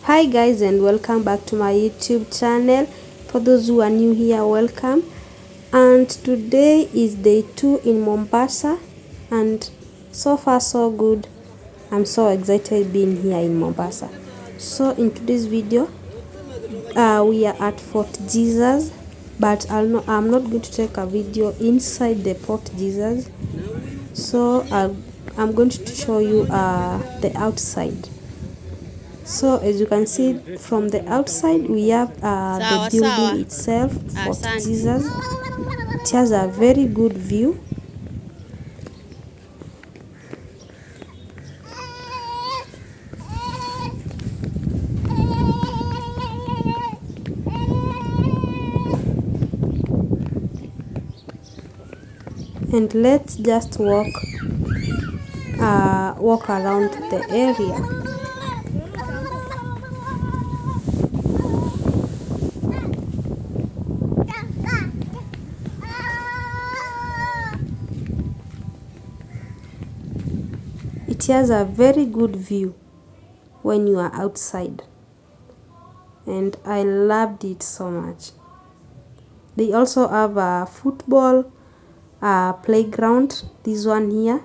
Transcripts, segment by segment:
Hi guys, and welcome back to my YouTube channel. For those who are new here, welcome. And today is day 2 in Mombasa, and so far so good. I'm so excited being here in Mombasa. So in today's video, we are at Fort Jesus, but I'm not going to take a video inside the Fort Jesus. So I'm going to show you the outside. So as you can see from the outside, we have the building itself, Fort Jesus. It has a very good view. And let's just walk around the area. It has a very good view when you are outside, and I loved it so much. They also have a football playground. This one here,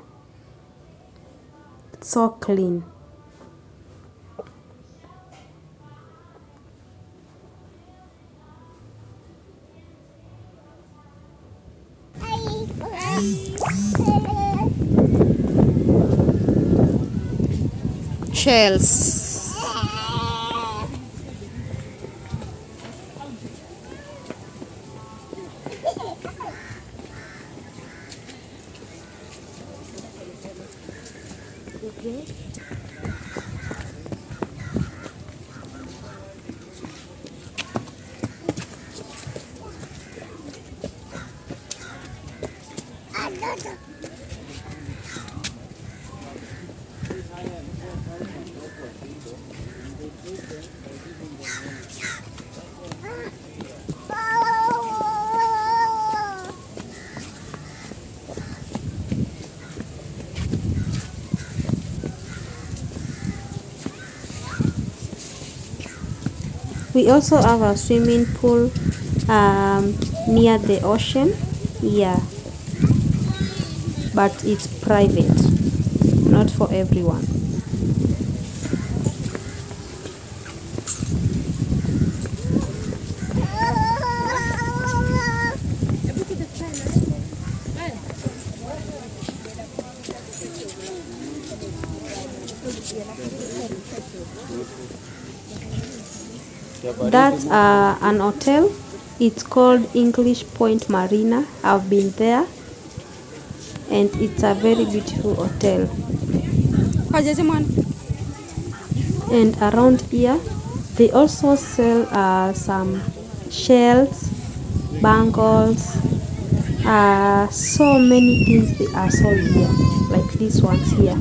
it's so clean. Shells. We also have a swimming pool near the ocean, yeah, but it's private, not for everyone. That's an hotel. It's called English Point Marina. I've been there, and it's a very beautiful hotel. And around here, they also sell some shells, bangles, so many things they are sold here, like these ones here.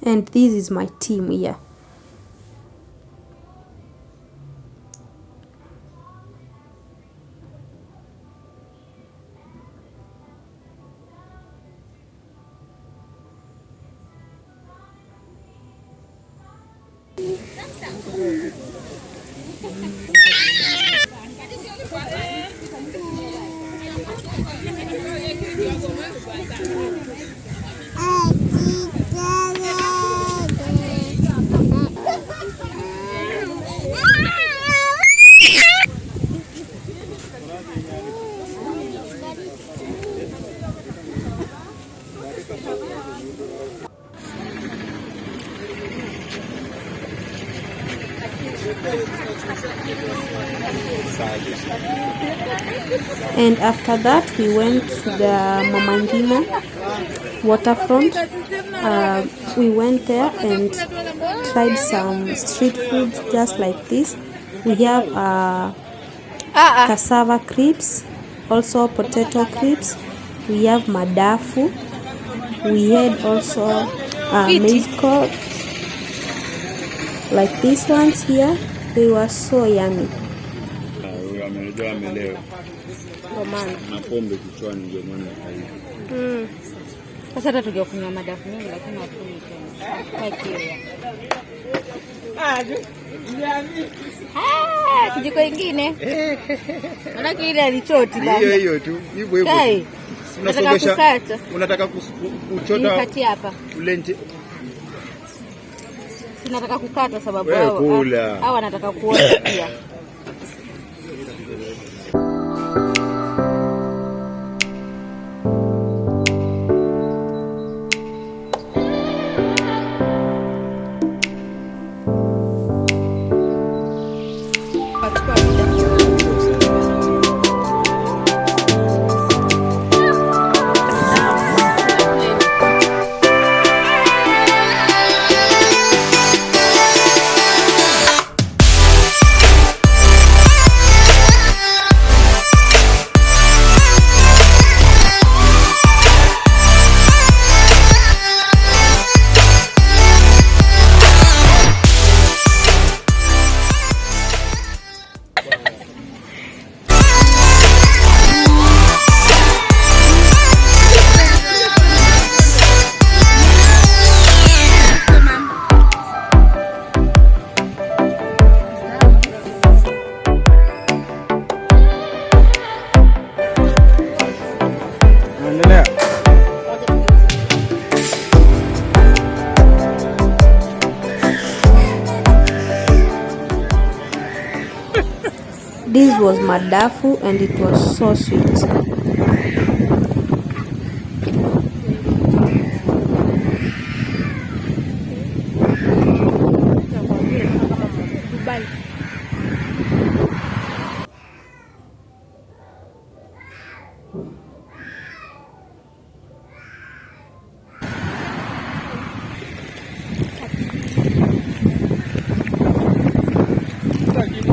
And this is my team here. And after that, we went to the Mamandina waterfront. We went there and tried some street food just like this. We have cassava crepes, also potato crisps, we have madafu, we had also maize cobs like these ones here. They were so yummy. Sasa hata tungekunywa madafu mengi lakini hatuni tena. Kijiko ingine. Manake ile alichoti baba. Hiyo tu. Hivyo hivyo. Unataka kuchota kati hapa. Ulente. Tunataka kukata sababu hao wanataka kuona pia. This was madafu and it was so sweet.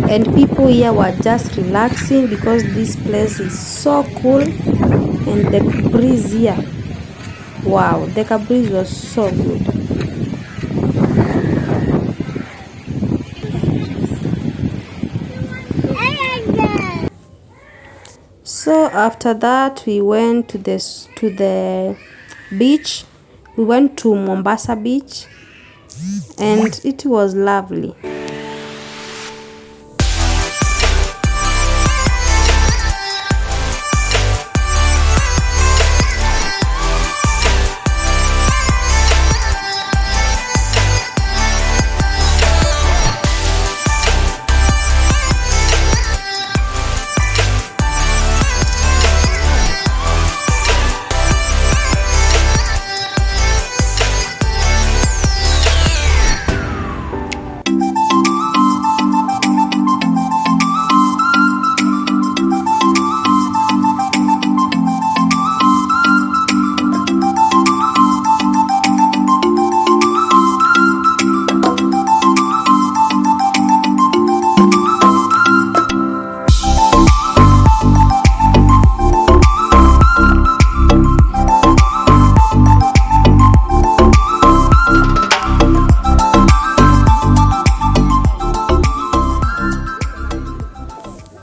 And people here were just relaxing because this place is so cool, and the breeze here, wow, the breeze was so good. So after that we went to the beach. We went to Mombasa beach and it was lovely.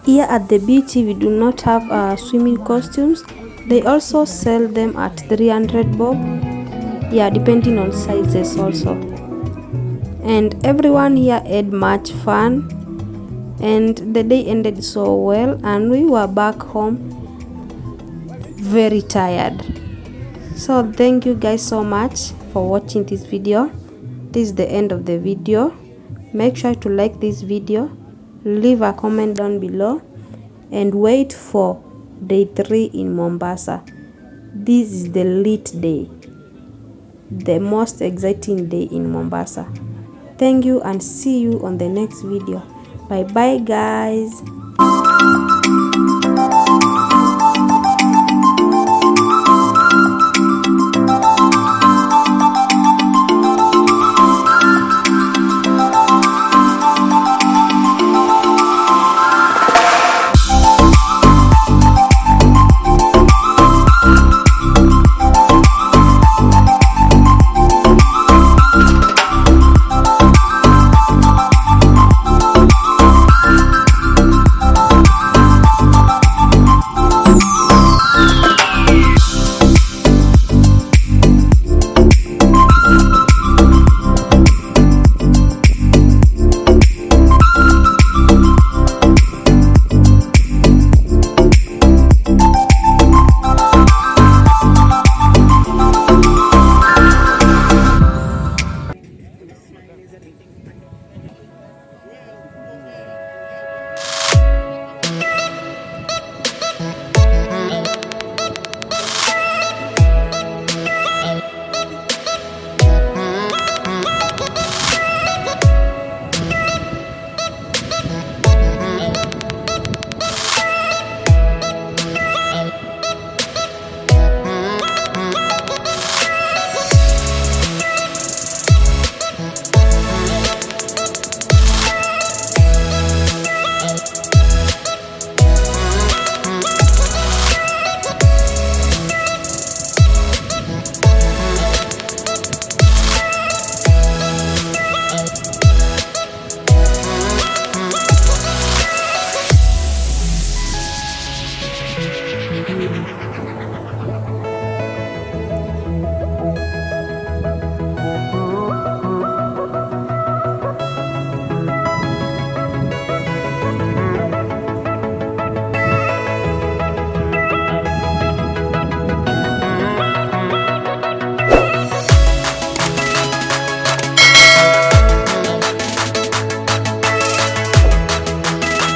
Here at the beach we do not have swimming costumes. They also sell them at 300 bob, yeah, depending on sizes also. And everyone here had much fun, and the day ended so well, and we were back home very tired. So thank you guys so much for watching this video. This is the end of the video. Make sure to like this video, leave a comment down below, and wait for day 3 in Mombasa. This is the lit day, the most exciting day in Mombasa. Thank you and see you on the next video. Bye bye guys.